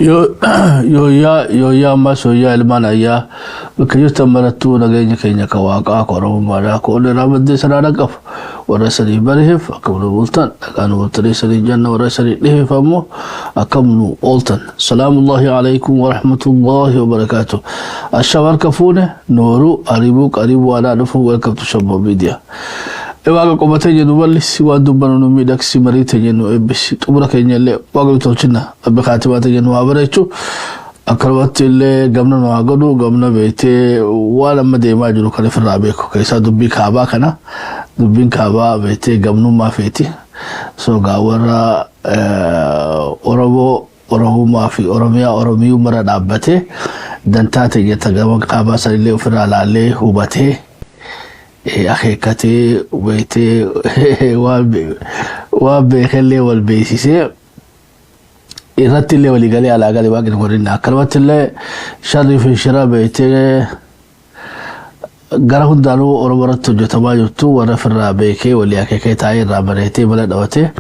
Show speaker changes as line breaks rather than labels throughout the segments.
yo ya masoya ilmana ya bakajuta maratu naganya kenya kawaka ko mara ko le rabde sarana kaf ورسلي برهف أكمل أولتن كانوا تريسلي جنة ورسلي له فمو أكمل أولتن سلام الله عليكم ورحمة الله وبركاته الشوار كفونه نورو قريبو على نفو welcome to Shabba Media ewaga qomata jenu walisi wa dubanu midak simarita jenu ebisi tubura kenya le waga tolchina abakhatimata jenu abarechu akarwatile gamna no agadu gamna bete wala made majuru kale farabeko kaysa dubbi kaaba kana dubbin kaaba bete gamnu ma feti so gawara oromo ma fi oromiyu mara dabbate dantata yata gaban kaaba salile firala le hubate akhekate bete wabe khale wal besise irratile wali gali ala gali wagin gorina kalwatile sharif shirabeete garahun dalu orobarat jotabajutu wara firabeke wali akeke taay rabarete bala dawate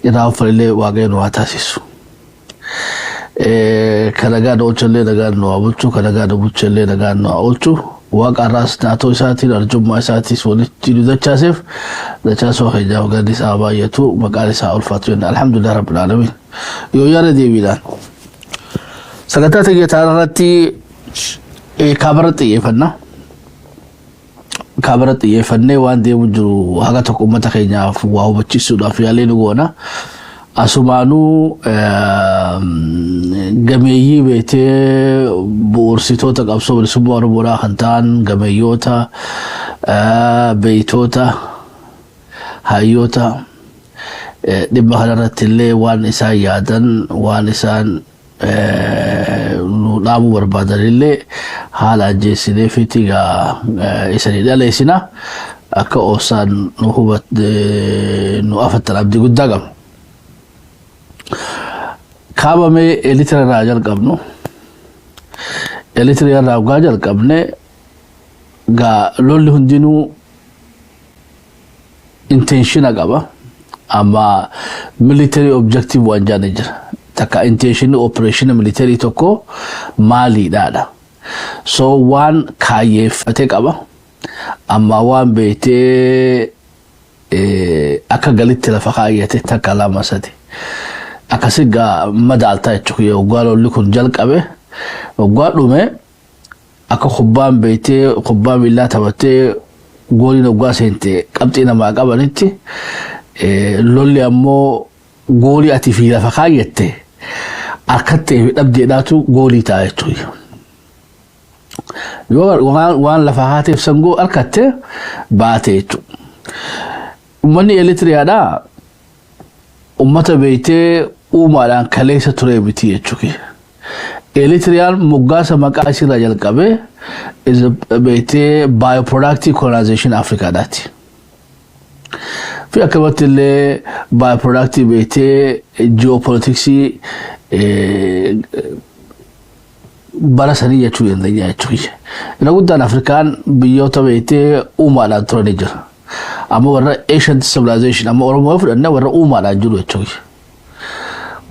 ira falile wagin watasisu kalaga do chelle daga no abuchu kalaga do buchelle daga no abuchu waqa ras nato saati arjuma saati soni tilu dachasef dachaso khijaw gadis abayatu maqalisa ulfatun alhamdulillah rabbil alamin yo yara de bilan sagatata getarati kabarati yefanne wande wujuru haga to ummata kenya wa hubachisu da fiyale ngona asumanu gameyi bete bursitota qabso subar bura khantan gameyota beitota hayota dibba halaratille wan isa yadan wan isan nudamu barbadalille hala jesine fitiga isani dalesina aka osan nuhubat nu afat abdi gudagam kaba me elitra rajal qabno elitra rajal qabne ga lolli hundinu intention agaba ama military objective wanjane jira taka intention operation military toko mali dada so one kayef atekaba ama one bete aka galitte la fakayete takala masati akasiga madalta chukiyo gwalo likun jalqabe gwadume aka khubban bete khubban billah tabate goli no gwasente qabtina ma qabaniti lolli ammo goli ati fi la fakayete akatte dabde datu goli taaytu yo wan la fakate sango akatte baatetu mani elitriada ummata beete umaran kalesa turebiti yechuki elitrial mugasa maqasi rajal qabe is beete bioproductive colonization Africa dati fi akabatile bioproductive beete geopolitics barasani yechu yendanya yechuki ina gudan african biyota beete umaran turenejer ama wara Asian civilization ama oromo fudanna wara umaran juru yechuki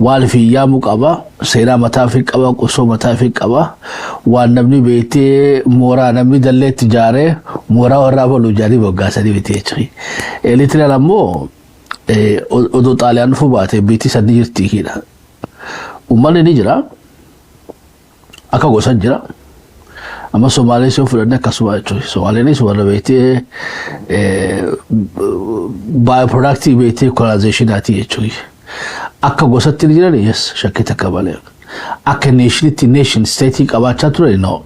والفي يامو قبا سيرا متافق قبا قصو متافق قبا والنبني بيتي مورا نبني دلت تجارة مورا ورابو لجاري بغاسري بيتي يچخي إليتري لامو ودو طاليان فباتي بيتي سنجر تيكينا ومالي نجرا أكا غوصان جرا أما سومالي سوف لنا كسوا يچوي سومالي نيس ورا بيتي bioproductive بيتي colonization هاتي يچوي akka gosatti jirani yes shakkita kabale akka nation state qabacha ture no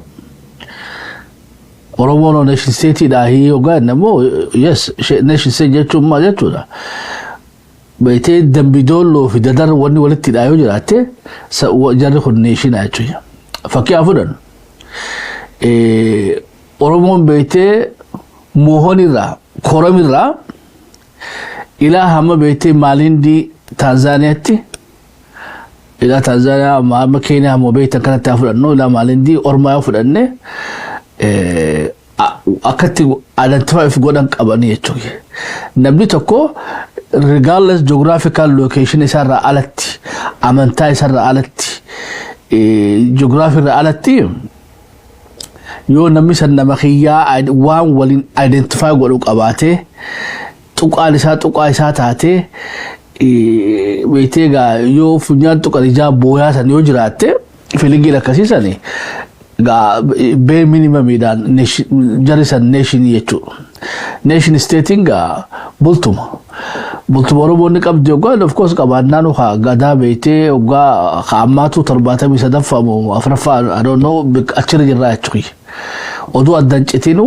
oromo no nation state da hi yoga namo yes nation state jechu ma jechu da bete dambidolo fi dadar wani walati da yo jirate sa jarri khun nation achu fakki afudan oromo bete mohonira koromira ila hama bete malindi Tanzania ila Tanzania ma Kenya mo beita kana tafudanno ila malindi orma yafudanne akati identify fi godan qabani yechuki nabni tokko regardless geographical location isarra alatti amanta isarra alatti جغرافي الرئالتي يو نمسا نمخيا وان ولين identify ولوك أباته تقع إساتاته بيتيغا يو فنيان تقع رجاب بوياسا يو جراته في لنجي لكسيساني bare minimum idan jarisa nation yechu nation stating bultuma oromo ni qabdi oga of course qabannanu ha gada beete oga khamatu tarbata mi sadafa mo afrafa I don't know achir jirra yachi odu addancitinu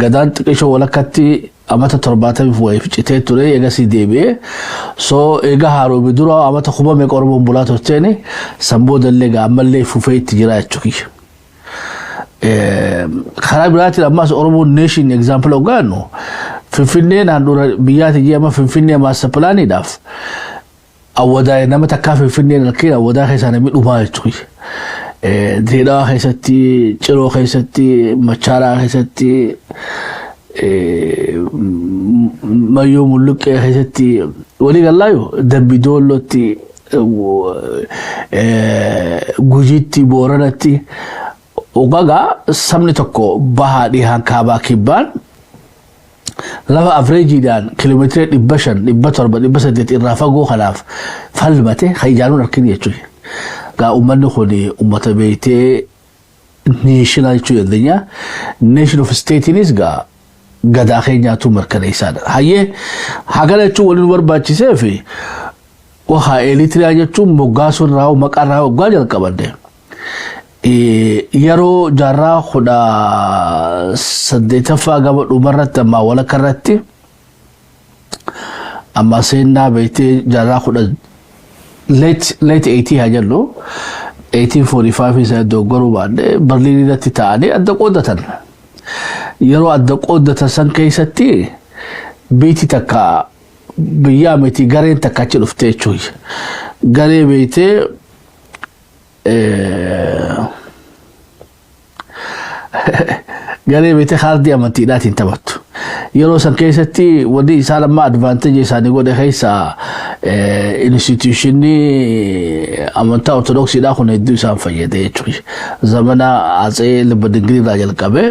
gadan tikisho walakati amata tarbata mi fuwa ifchite ture ega si debe so ega haro bidura amata khuba me qorbo bulato tene sambo dallega amalle fufay tijira yachi kharabirati amas oromo nation example ogano finfinne na ndura biyati jema finfinne master plan daf awada na mata ka finfinne na kira awada khaysa mi duma yachi dira khaysati chiro khaysati machara khaysati mayo muluke khaysati wali gallayo dambi doloti gujiti boranati ogaga samni tokko bahadi hankaba kibban lava average dan kilometer dibashan dibatorba dibasadet irafago khalaf falmate khayjanun arkin yechu ga umman khodi ummata beete national chu yadnya nation of state nisga gada khaynyatu markanaysan haye hagala chu walin warbachi sefi waha elitria yechu mogasun raw maqarraw gajal qabade yaro jarra khuda sadetafa gaba dumarata ma wala karratti amma sayna beete jarra khuda late 80 hajallo 1845 is dogoru bade berlin dati taani adda qodatan yaro adda qodatan san kaysatti beeti takka biyameti garen takka chilufte chuy gare beete gare beete khardi amanti datin tabattu yaro san kaysatti wadi salama advantage isani gode khaysa institution ni amanta orthodox da khone du san fayede chuy zamana aze lebadingri rajal kabe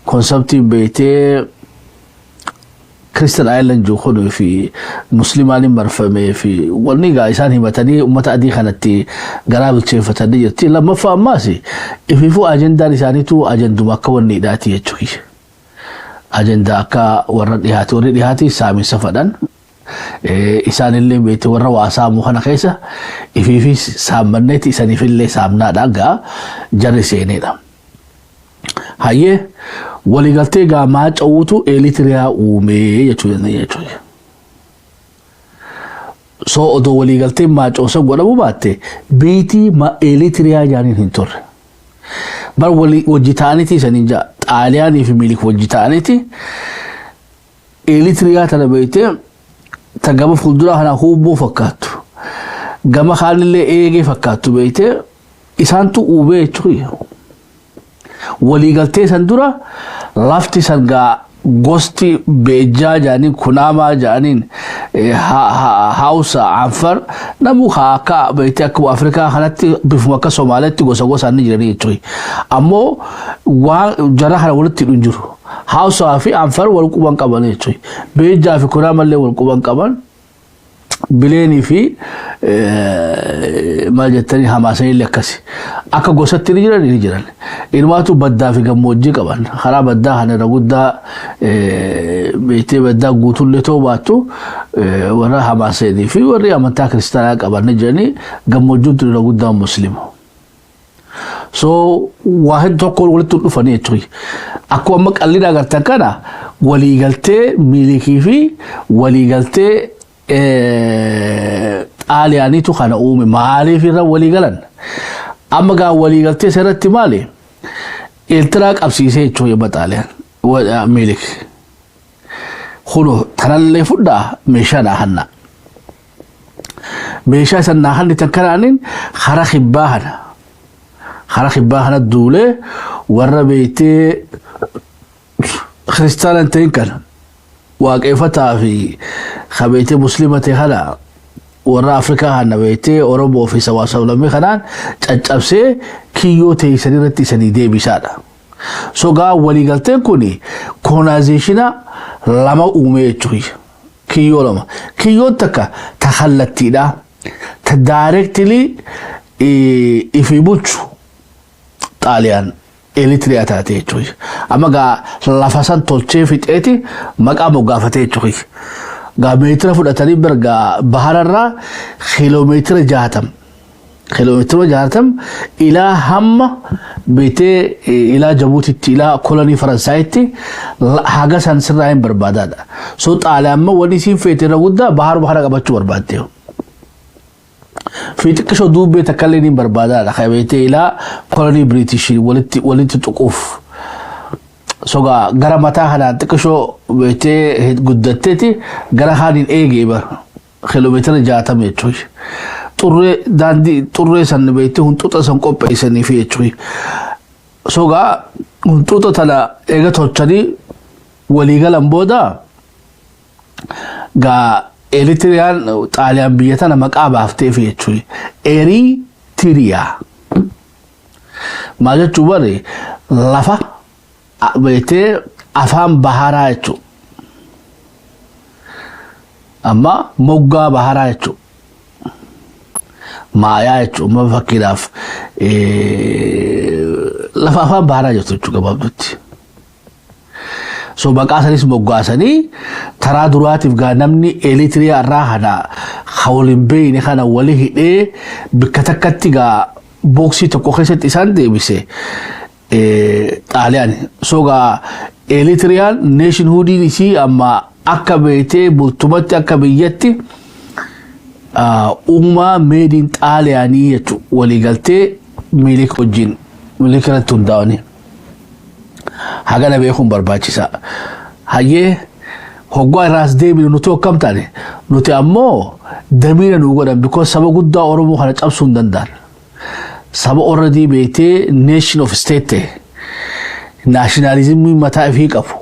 concept beete Crystal Island جو خلو في مسلماني مرفمي في والنيجا إنسان متني ومتى أدي خنتي قرابل شيء فتني تي لما فهم ماسي إفيفو أجندة لساني تو أجندة ما كون نيداتي يجوي أجندة كا ورد هاتي سامي سفدان إنسان اللي بيت ورا واسامو خنا خيسة إفيفي سامنتي إنسان في اللي سامنا دعا جرسيني دا هاي ولغالتي غامات اوتو اليتريا اومي يچو سو اودو ولغالتي ماچ اوسو غدبو باتي بيتي ما اليتريا جاني هنتور بر ولي وجيتانيتي سنجا طالياني في ميلك وجيتانيتي اليتريا تلبيتي تغاب فولدرا هنا خوبو فكاتو غما خالله ايغي فكاتو بيتي اسانتو اوبي چوي waligaltee san dura lafti san ga gosti beja janin kunama janin hausa anfar namu haka beete akwa afrika khalati bifumaka somalati gosa ni jirani choy ammo wa jaraha wulti dunjuru hausa fi anfar wal kuban qabane choy beja fi kunama le wal kuban qaban بليني في ما جتني حماسين لكسي أكا قصت نجران إنما تو بدا في جموجي كمان خراب بدا هن رغودا بيتي بدا قوتول لتو باتو ورا حماسين في ورا أمانتا كريستانا كمان نجاني جموجود رغودا مسلم so واحد تقول ولد تلفني تري أكو أمك اللي نقدر كنا ولي قلتي ملكي في ولي قلتي آلياني تو خانا أومي مالي في رب ولي قلن أما قا ولي قلتي سرت مالي التراك أبسيسي چو يبت آليان ملك خلو تنالي فدا ميشا ناحنا ميشا سن ناحن تنكرانين خرا خباهنا الدولة ورا بيتي خريستان تنكر واقفتها في خبيت مسلمة هلا warra Afrikaa hana beete Oromoo fi sawaasalamee kanaan caccabsee kiyyoo teessanii irratti isanii deebisaadha. So gaa waliigalteen kuni colonizationa lama uume jechuudha. Kiyyoo lama. Kiyyoon takka ta kallattiidha. Ta directly ifi bulchu Xaaliyaan Eritrea taate jechuudha. Amma gaa lafa san tolchee fixeeti maqaa moggaafatee jechuudha. Gaa meetira fudhatanii berga bahararraa kiiloomeetira 60. Kiiloomeetira 60 ilaa hamma beetee ilaa Jabuutitti ilaa kolonii Faransaayitti haga san sirraa hin barbaadaadha. So Xaaliyaan amma wanni isiin feetirra guddaa bahara qabachuu barbaadde. في تكشو دوبي تكلني بربادة خيبتي إلى كولوني بريتش ولت تقوف سوغا غرامتا هنا تكشو بيتي قدتتي غراهان الإيجي بر كيلومتر جاتا ميتشوي طري داندي طري سن بيتي هنتوتا سنكو بيسني فيه تشوي سوغا هنتوتا تلا إيجا توچني وليغا لمبودا غا Eritriyaan Xaaliyaan biyya tana maqaa baaftee fi jechuudha. Eritiriyaa. Maal jechuun bari lafa beetee afaan baharaa jechuudha. Amma moggaa baharaa jechuudha. Maayaa jechuudha. Amma fakkiidhaaf lafa afaan baharaa jirtu jechuudha gabaabdutti. So baqaasanis moggaasanii taraa duraatiif gaa namni Eritrea irraa hana hawlin beeyne kana wali hidhee bikka takkatti gaa booksii tokko keessatti isaan deebise Xaaliyaan. So gaa Eritreyaan nationhoodiin isii amma akka beetee bultumatti akka biyyatti uumaa meediin Xaaliyaanii jechuudha waliigaltee miilika wajjin miilika irratti hundaa'anii. Hagana beekun barbaachisa. Hayyee hoggaa irraas deebinu nuti akkam taane nuti ammoo damiira nu godhan because saba guddaa Oromoo kana cabsuu hin danda'an. Saba already beetee nation of state nationalismii mataa ifii qabu.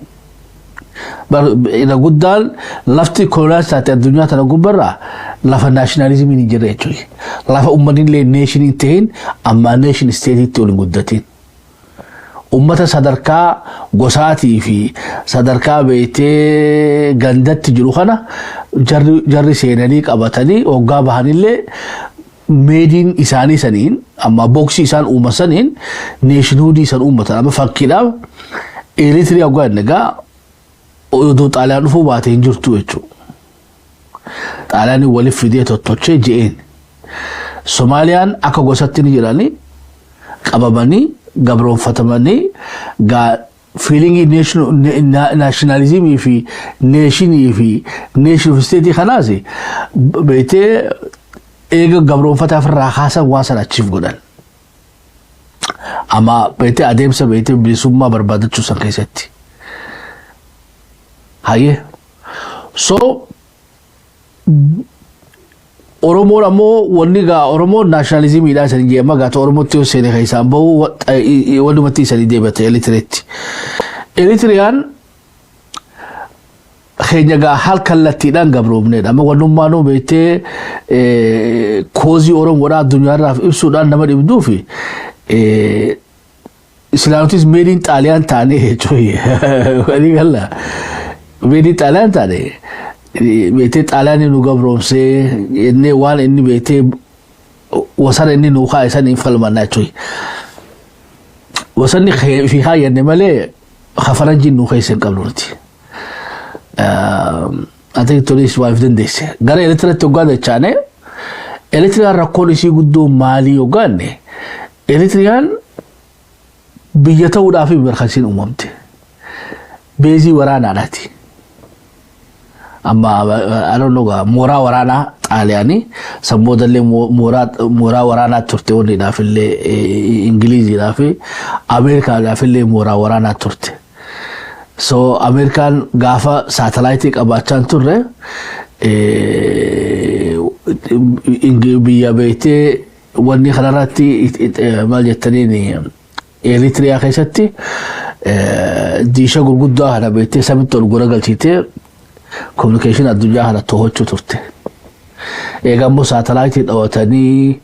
Ina guddaan lafti koloniyaas taate addunyaa tana gubbarraa lafa nationalismiin hin jirre jechuudha. Lafa uummanillee nation hin ta'in amma nation stateetti ol hin guddatin. Ummata sadarkaa gosaatii fi sadarkaa beetee gandatti jiru kana jarri seenanii qabatanii hoggaa bahanillee meediin isaanii saniin amma booksii isaan uumasaniin neeshinoodii isaan uummatan amma fakkiidhaaf Eritiriyaa hoggaa innagaa oduu Xaaliyaan dhufuu baatee hin jirtu jechuudha. Xaaliyaan waliif fidee tottolchee je'een. Somaaliyaan akka gosatti ni jiranii qabamanii Gabroon fatamanii gaa feelingi nationalismii fi nation of state kanaas beetee eega Gabroon fataaf irraa haasan waan sana achiif godhan. Amma beetee adeemsa beetee bilisummaa barbaadachuu san keessatti. Hayyee. So Oromoon ammoo wanni gaa Oromoon nationalismiidhaan isanii jeema gaata Oromootti yoo seene keessaan bahu wannumatti isanii deebate Eritreetti. Eritreyaan keenya gaa haal kallattiidhaan gabroomneedha. Amma wannummaanuu beektee koozii Oromoodhaa addunyaarraaf ibsuudhaan nama dhibduu fi Islaamtis meediin Xaaliyaan taanee jechuudha. Walii galla meediin Xaaliyaan taanee. Beetee Xaaliyaanii nu gabroomsee inni waan inni beetee wasana inni nu kaa'isan hin falmannaa jechuudha. Wasanni fi haayyanne malee hafaranjiin nu keessa hin qabnu nuti. Ati tolis waaf dandeesse. Gara Eritreetti hoggaa dachaane Eritreyaan rakkoon isii guddoo maalii hoggaanne Eritreyaan biyya ta'uudhaaf mirkansiin uumamte. Beezii waraanaadhaati. Amma I don't know mooraa waraanaa Xaaliyaanii sammootallee mooraa waraanaa turte wanniidhaaf illee Ingiliiziidhaaf Ameerikaadhaaf illee mooraa waraanaa turte. So Ameerikaan gaafa saatalaayitii qabaachaan turre biyya beektee wanni kanarratti maal jettaniin Eritreyaa keessatti diisha gurguddaa kana beektee samitti ol gora galchitee communication addunyaa kana to'achuu turte. eegammoo saatalaayitii dhawatanii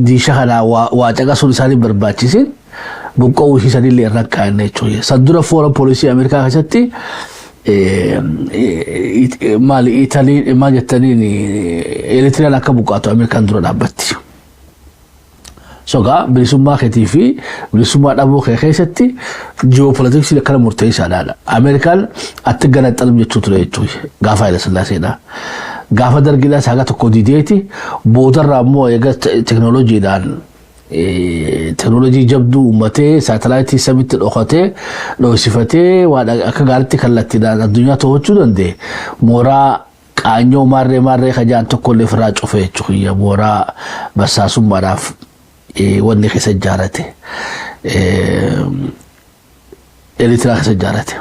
diisha kana waa caqasuun isaanii barbaachisin buqqa'uu isaaniillee irra kaa'anne jechuudha. San dura foora poolisii Ameerikaa keessatti maali Itaalii maal jettaniin Eritiriyaan akka buqqaatu Ameerikaan dura dhaabbatti. Sogaa bilisummaa keetii fi bilisummaa dhabuu kee keessatti ji'oopolitiksii akkana murteessaadha. Ameerikaan atti ganaxxalum jechuu ture jechuudha gaafa Haayile Sillaaseedha. Gaafa dargiidhaas haga tokko dideeti boodarraa immoo eega teknooloojiidhaan teknooloojii jabduu uummatee saatalaayitii samitti dhokatee dhoosifatee waan akka gaariitti kallattiidhaan addunyaa to'achuu danda'e mooraa qaanyoo maarree kajaan tokkollee ofirraa cufe jechuudha. Mooraa barsaasummaadhaaf wanni keessa ijaarate Eritiriyaa keessa ijaarate.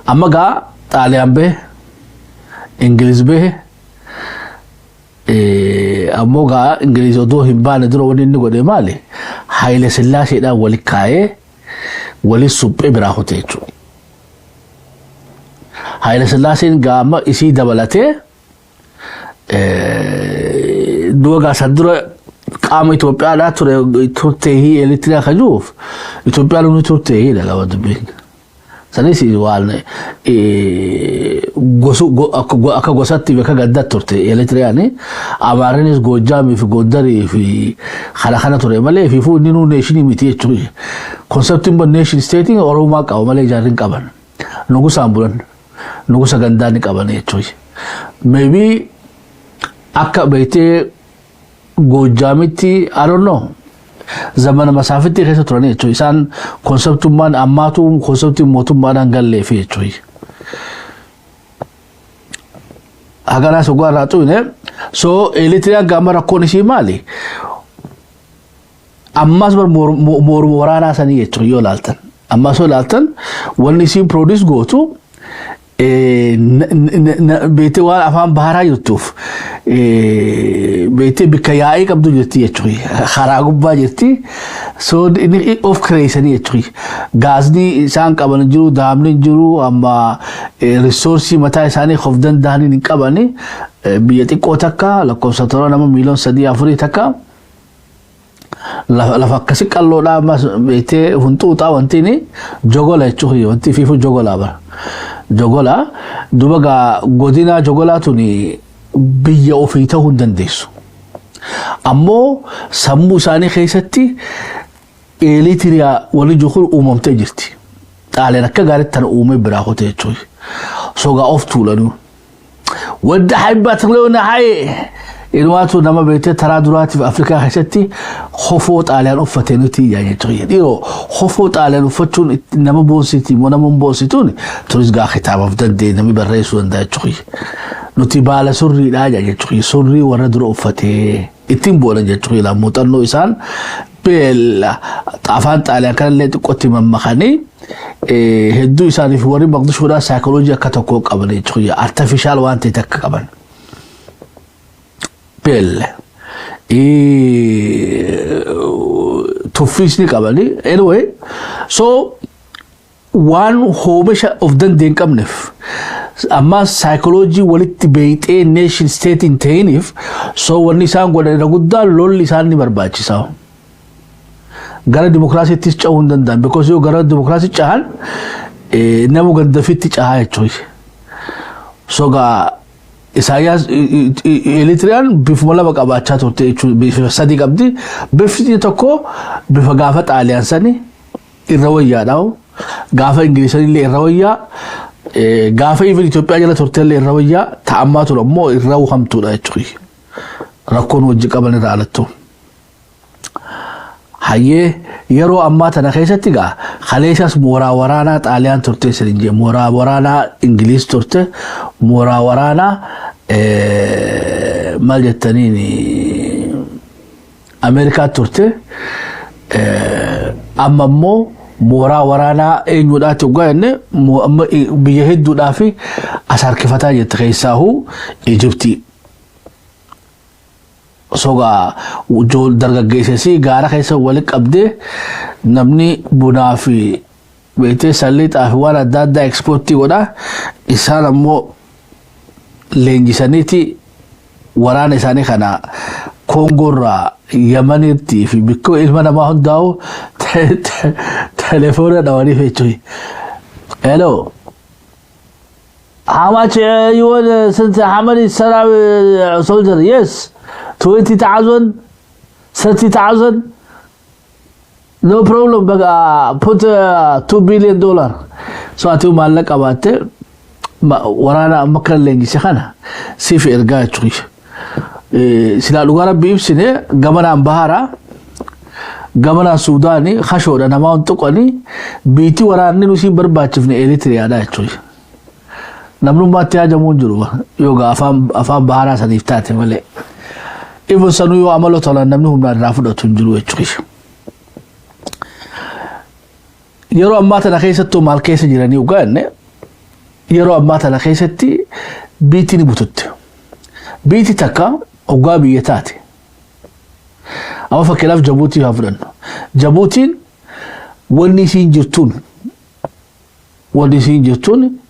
Amma gaa Xaaliyaan bahe Ingiliz bahe ammoo gaa Ingiliz odoo hin baane dura wanni inni godhe maali Haayile Sillaaseedhaan wali kaa'ee wali suphee biraa hote jechuudha. Haayile Sillaaseen gaama isii dabalatee du'a gaasan dura qaama Itoophiyaadhaa turtee Eritiriyaa kajuuf Itoophiyaan inni turtee dhagaa dubbiin. Sanis waan akka gosatti bakka gaddaatti turte Eritiriyaan Amaarinis Goojjaamii fi Gondarii fi kana ture malee fi inni nu neeshinii miti jechuudha. Konseptiin bon neeshin steetiin Oromoo qaba malee ijaarrin qaban. Nugusaan bulan nugusa gandaan qaban jechuudha. Maybe akka beektee Goojjaamitti I don't know. Zaman masaafitti keessa turanii jechuudha. Isaan konseptummaan ammaatu konseptiin mootummaadhaan galleefi jechuudha. Haganaas ogaa raatu ne so Eritiriyaan gaama rakkoon ishii maali? Ammas morma waraanaa sanii jechuudha yoo laaltan. Ammas yoo laaltan wanni isiin produce gootu beete waan afaan baharaa jirtuuf beete bikka yaa'ii qabdu jirti jechuudha. Karaa gubbaa jirti. So inni of kireessanii jechuudha. Gaazni isaan qaban jiru, daamni jiru, amma reesoorsii mataa isaanii of danda'anii hin qabani. Biyya xiqqoo takka lakkoofsa toora nama miiliyoona 3-4 takka lafa akkasi qalloodhaa ammas beete huntuuxaa wantiini jogola jechuudha. Wanti fiifu jogolaa bara. Jogola duba gaa godina jogolaa tuni biyya ofii ta'uu hin dandeessu. Ammoo sammuu isaanii keessatti Eritiriyaa wali juhul uumamtee jirti. Xaaleen akka gaariitti tana uumee biraa hote jechuudha. Sogaa of tuulanu. Wadda haibbaat leewna haye. Ilmaatu nama beekte taraa duraatiif Afrikaa keessatti hofoo Xaaliyaan uffatee nuti yaa jechuudha. Dhiyoo hofoo Xaaliyaan uffachuun nama boonsiti moo nama boonsituun turis gaa kitaabaaf danda'e namni barreessuu danda'a jechuudha. Nuti baala surriidhaa yaa jechuudha. Surrii warra dura uffatee ittiin boolan jechuudha. Muuxannoo isaan beela afaan Xaaliyaan kanallee xiqqootti mammakanii hedduu isaaniif warri maqdishuudhaa saayikooloojii akka tokko qaban jechuudha. Artifishaal waan ta'e takka qaban. Belle tuffisni qabani. Anyway, so one hoomisha of dandeen qabneef amma psychology walitti beeyxee nation state in ta'iniif so wanni isaan godhan guddaa lolli isaan ni barbaachisa. Gara dimokiraasiittis cahuu hin danda'an because yoo gara dimokiraasii cahan nama gaddafitti cahaa jechuudha. So gaa Isaayyaas Eritiriyaan bifuma lama qabaachaa turte jechuudha. Bifa sadii qabdi. Bifti tokko bifa gaafa Xaaliyaan sani irra wayyaadha. Gaafa Ingiliisanillee irra wayyaa. Gaafa even Itoophiyaa jala turtellee irra wayyaa. Ta'ammaa ture ammoo irra hamtuudha jechuudha. Rakkoon wajji qaban irraa alattu. Hayyee yeroo ammaa tana keessatti gaa kaleessas mooraa waraanaa Xaaliyaan turte saniin jee mooraa waraanaa Ingiliis turte mooraa waraanaa maal jettaniin Ameerikaa turte amma immoo mooraa waraanaa eenyuudhaati ogaa jenne biyya hedduudhaa fi as harkifataa jette keessaahuu Ijiptii. Soga dargaggeessii gaara keessa wali qabdee namni bunaa fi beekte salliixaa fi waan adda addaa ekspoortii godha. Isaan ammoo leenjisaniiti waraana isaanii kana Kongorraa Yamanitti fi bikko ilma namaa hundaa'u telefoona dhawanii fechuyi. Hello. How much you want since how many soldiers? Yes. 20,000, 30,000. No problem, but put $2 billion. So atu malak abate warana makran lengisi kana sifi erga chuki. Sila lugar bib sini gamana Bahara, gamana Sudani, khashoda nama untuk ani biti warani nusi berbacif ni Eritrea ada chuki. Namnu mati aja munjuru yoga afam Bahara saniftate male. Ibu sanu yo amalo tola namnu humna rafuda tunjuru chuki. Yero ammata la keesattu maal keessa jiranii ugaanne yeroo ammata la keessatti biitiin bututte biiti takka ugaa biyya taate amma fakkeelaaf Jabuutii haa fudhannu Jabuutiin wanni isiin jirtuun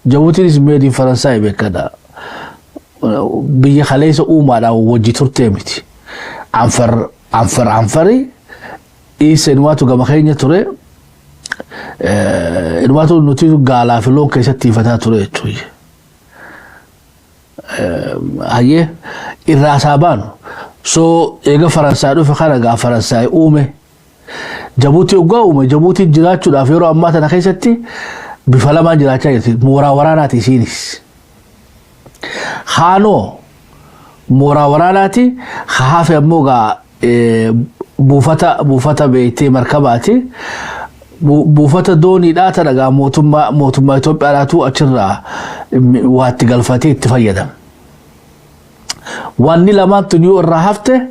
Jabuutiin is made in Faransaay beekadha biyya kaleessa uumaadhaan wajji turtee miti anfari isenumaatu gama keenya ture Irwaatu nuti gaala fi loon keessatti fataa ture jechuudha. Hayyee irraa saabaan so eega Faransaay dhufe kana gaa Faransaay uume Jabuutii ugaa uume Jabuutii jiraachuudhaaf yeroo ammaa tana keessatti bifa lamaan jiraachaa jirti mooraa waraanaati isiinis. Haanoo mooraa waraanaati haafe ammoo gaa buufata beektee markabaati. Buufata doonii dhaata dhagaa mootummaa Itoophiyaadhaatu achirraa waatti galfatee itti fayyadama. Wanni lamaantu yoo irraa hafte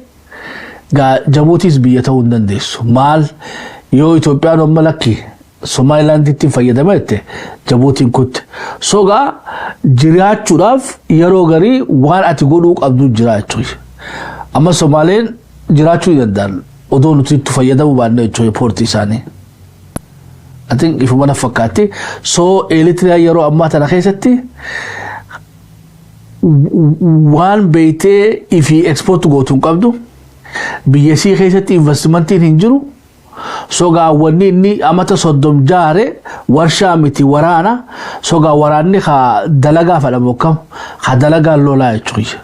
gaa Jabuutiis biyya ta'uu hin dandeessu. Maal yoo Itoophiyaan amma lakki Somalilaanditti fayyadamte Jabuutiin kutte. So gaa jiraachuudhaaf yeroo garii waan ati godhuu qabdu jiraachuudha. Amma Somaaleen jiraachuu hin danda'an odoo nuti itti fayyadamu baanne jechuudha poortii isaanii. I think if one fakkaatti so Eritrea yeroo ammaa tana keessatti waan beeytee ifi export gootuun qabdu biyya sii keessatti investmentiin hin jiru so gaa wanni inni amata 30 jaare warshaa miti waraana so gaa waraanni dalagaa fadhamu kam dalagaa lolaa jechuudha.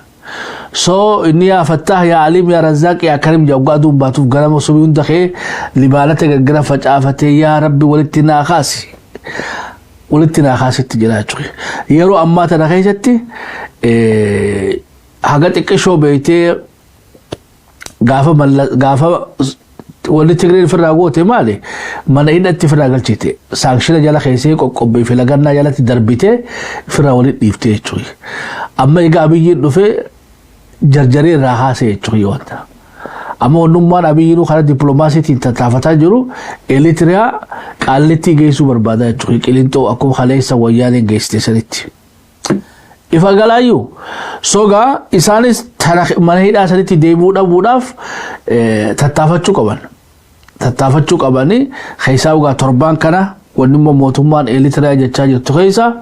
So inni ya Fattah ya Alim ya Razzaq ya Karim jawgaadun baatuuf garama subii hunda kee libaalata gargara facaafatee yaa Rabbi walitti naa kaasitti jira jechuudha. Yeroo ammaa tana keessatti haga xiqqishoo beeytee gaafa wanni Tigreen firraa goote maali mana hidhatti firraa galchite saanshina jala keessee qoqqobbee fi lagannaa jalatti darbitee firraa walitti dhiiftee jechuudha. Amma egaa Abiyyiin dhufee jarjaree irraa haasee jechuudha wanta. Amma onnummaan Abiyyiinuu karaa dippiloomaasiitiin tattaafataa jiru Eritrea Qaallittii geessuu barbaada jechuudha. Qilintoo akkuma kaleessa wayyaaneen geessite sanitti. Ifa galaayyuu sogaa isaanis mana hidhaa sanitti deemuu dhabuudhaaf tattaafachuu qabanii keessaa ugaa torbaan kana wanni mootummaan Eritrea jechaa jirtu keessa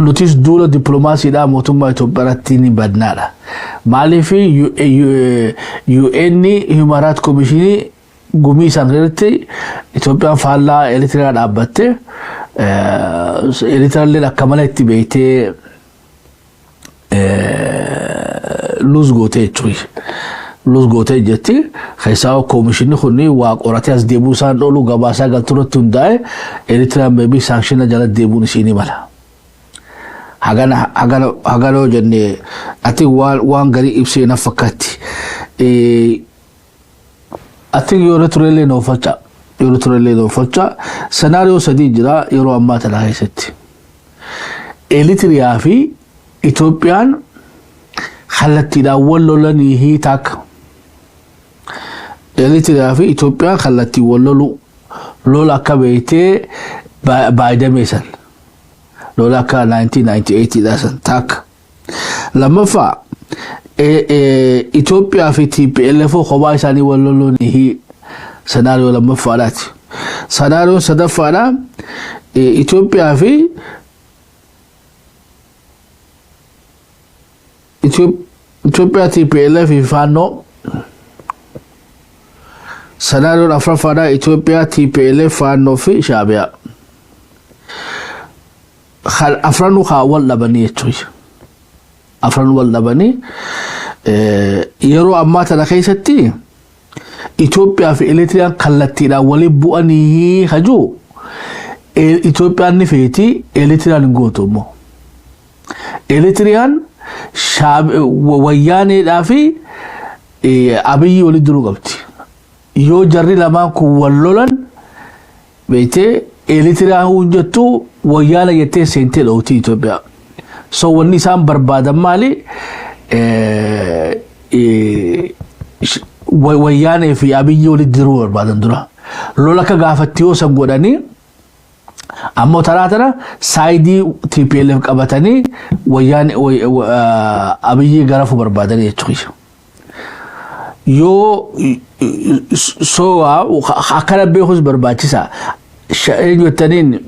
nutis duula dippiloomaasiidhaa mootummaa Itoophiyaatti ni badnaadha. Maaliif UN Human Rights Commission gumii sanirratti Itoophiyaan faallaa Eritrea dhaabbatte Eritrealleen akka malee itti beeytee luz gootee jechuudha. Luz gootee jetti keessaa koomishinni kunni waa qoratee as deebuu isaan dhoolu gabaasaa galturratti hundaa'e Eritreaan beebii saanshina jala deebuun isiini mala. Hagana jenne ati waan garii ibsee na fakkaatti. Ati yeroo turellee noo falcha senaariyoo sadii jira yeroo ammaa tana keessatti. Eritrea fi Itoophiyaan kallattiidhaan wal lolanii hiitaak. Eritrea fi Itoophiyaan kallattiin wal lola akka beeytee baay'dameessan. Lola akka 1998 taak. Lammaffaa Itoophiyaa fi TPLF kophaa isaanii wal lolanii senaariyoo lammaffaadhaati. Senaariyoon sadaffaadhaa Itoophiyaa fi إثيوبيا TPLF في فانو سيناريو أفرفادا إثيوبيا TPLF فانو في شعبية أفرانو خاول لبني يتوي أفرانو لبني يرو أماتا نخيستي إثيوبيا في إليتريان قلتنا ولبو أنيه خجو إثيوبيا نفيتي إليتريان نقوتو مو إليتريان شاب وياني دافي أبي ولدرو قبتي يو جري لما كو ولولن بيتي إليتريان وجدتو ويانا يتي سنتي لوتي إثيوبيا سو وني سام بربادا مالي وياني في أبي ولدرو بربادا درا لولا كغافتيو سنقوداني أمو ترى سايدي TPLF قبطاني ويان أبي غرفو برباداني يتخيش يو سوا أكرا بيخوز برباتيسا شاين يتنين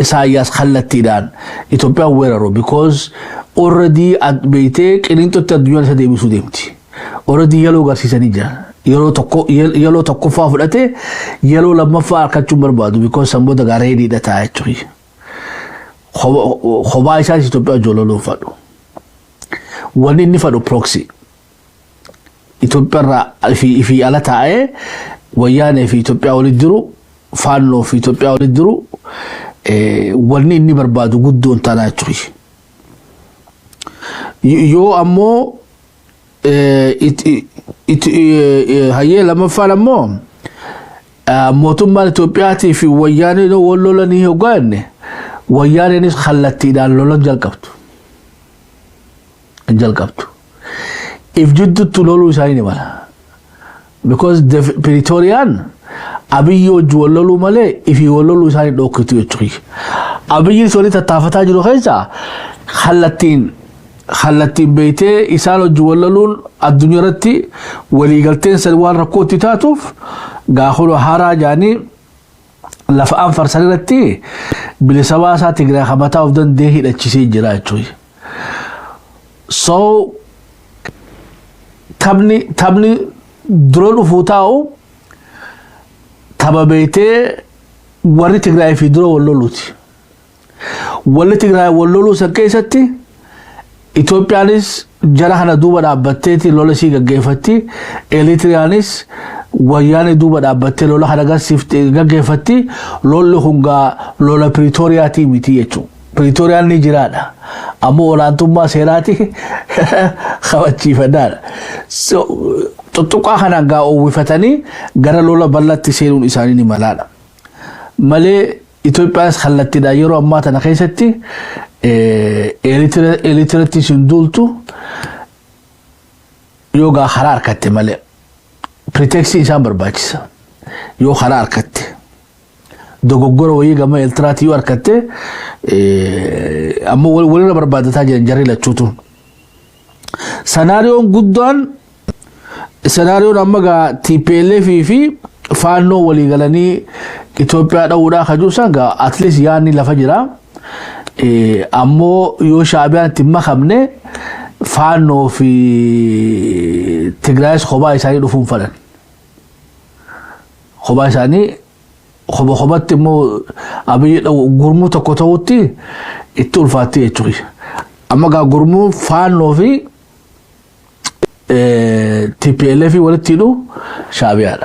إساياس خلتي دان إثيوبيا ويرارو because already at بيتك إن انتو تدوين سديمي سوديمتي already يلو غرسيساني جان يلو تقو فافلته يلو لما فار كاتشو بربادو because سمبو دا غاريدي دا تايتوي خبا إسان إثيوبيا جولولو فادو ونين نفادو proxy إثيوبيا في على تاي وياني في إثيوبيا ولدرو فانو في إثيوبيا ولدرو ونين نبربادو قدون تايتوي يو أمو هاي لما فعلمو موتوما إثيوبياتي في وياني نو ولولاني هوغاني وياني نس خلتي دان لولان جل قبتو if جدو تلولو سايني مالا because the Praetorian أبي يوجولولو مالي if يولولو سايني دوكتو يتوي أبي يسولي تتافتا جلو خيسا خلتين بيتي إسالو جوللون الدنيا رتي وليقلتين سلوان ركوتي تاتوف قاخلو حارا جاني لفعان فرسالي رتي بلسواسا تقرأ خمتا وفدن ديهي لأتشيسي جراء چوي so تبني درون فوتاو تبا بيتي وري تقرأ في درو واللولوتي ولي تقرأ واللولو سكيستي إثيوبيانيس جرحنا دوبا دابتتي لولا سي غغيفتي إليتريانيس وياني دوبا دابتتي لولا خدغا سيفتي غغيفتي لولا هونغا لولا بريتوريا تي ميتي يچو بريتوريا ني جرادا امو ولانتوما سيراتي خواتشي فدار سو تطقا خناغا او وفتني غرا لولا بلاتي سيرون اساني ملالا مالي إثيوبيانيس خلتي دا يرو اما تنخيستي إليتراتي سندولتو يوغا خرار كتي مالي بريتكسي إنسان برباكسا يو خرار كتي دوغوغورو ويغا ما إلتراتي يوار كتي أمو ولينا بربادتا جنجاري لتشوتو سيناريو قدوان سيناريو نمغا TPLF في فانو وليغالاني إثيوبيا داودا خجوسا أتليس يعني لفجرا أمو يو شعبيان تما خمني فانو في تقرايس خبا إساني رفون فلن خبا إساني خبا تمو أبي غرمو تكوتوتي إتول فاتي يتوي أما غرمو فانو في TPLF ولتينو شعبيان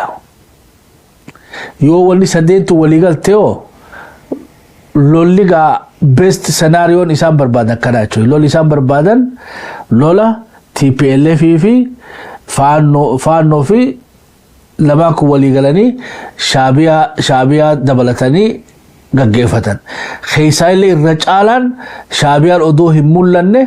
يو ولي سدينتو وليغال تيو لوليغا best scenario nisan barbadan kana choy lol nisan barbadan lola TPLF fi fano fi lama ku wali galani shabiya dabalatani gaggefatan khaysayle ircalan shabiya odo himullanne